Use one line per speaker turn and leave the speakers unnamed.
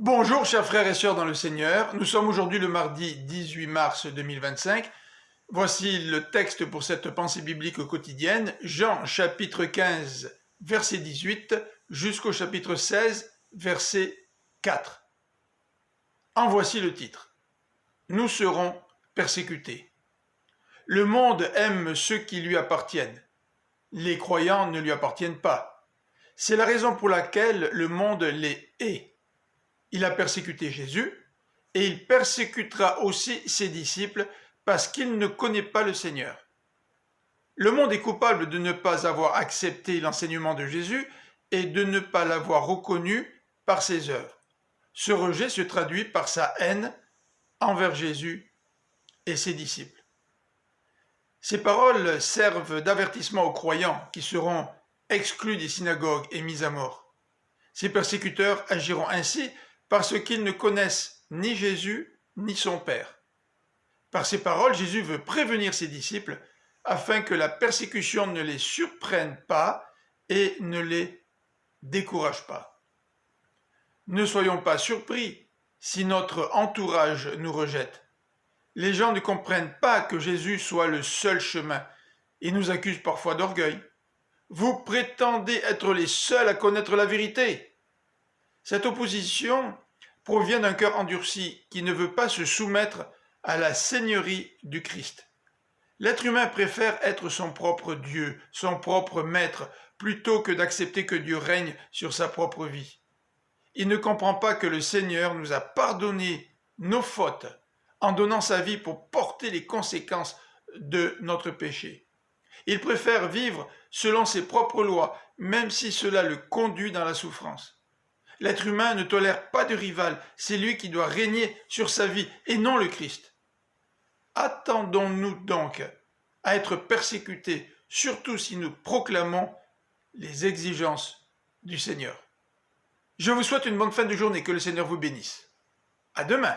Bonjour chers frères et sœurs dans le Seigneur, nous sommes aujourd'hui le mardi 18 mars 2025. Voici le texte pour cette pensée biblique quotidienne, Jean chapitre 15 verset 18 jusqu'au chapitre 16 verset 4. En voici le titre. Nous serons persécutés. Le monde aime ceux qui lui appartiennent. Les croyants ne lui appartiennent pas. C'est la raison pour laquelle le monde les hait. Il a persécuté Jésus et il persécutera aussi ses disciples parce qu'il ne connaît pas le Seigneur. Le monde est coupable de ne pas avoir accepté l'enseignement de Jésus et de ne pas l'avoir reconnu par ses œuvres. Ce rejet se traduit par sa haine envers Jésus et ses disciples. Ces paroles servent d'avertissement aux croyants qui seront exclus des synagogues et mis à mort. Ces persécuteurs agiront ainsi parce qu'ils ne connaissent ni Jésus ni son Père. Par ces paroles, Jésus veut prévenir ses disciples afin que la persécution ne les surprenne pas et ne les décourage pas. Ne soyons pas surpris si notre entourage nous rejette. Les gens ne comprennent pas que Jésus soit le seul chemin et nous accusent parfois d'orgueil. Vous prétendez être les seuls à connaître la vérité. Cette opposition provient d'un cœur endurci qui ne veut pas se soumettre à la seigneurie du Christ. L'être humain préfère être son propre Dieu, son propre maître, plutôt que d'accepter que Dieu règne sur sa propre vie. Il ne comprend pas que le Seigneur nous a pardonné nos fautes en donnant sa vie pour porter les conséquences de notre péché. Il préfère vivre selon ses propres lois, même si cela le conduit dans la souffrance. L'être humain ne tolère pas de rival, c'est lui qui doit régner sur sa vie et non le Christ. Attendons-nous donc à être persécutés, surtout si nous proclamons les exigences du Seigneur. Je vous souhaite une bonne fin de journée, que le Seigneur vous bénisse. À demain.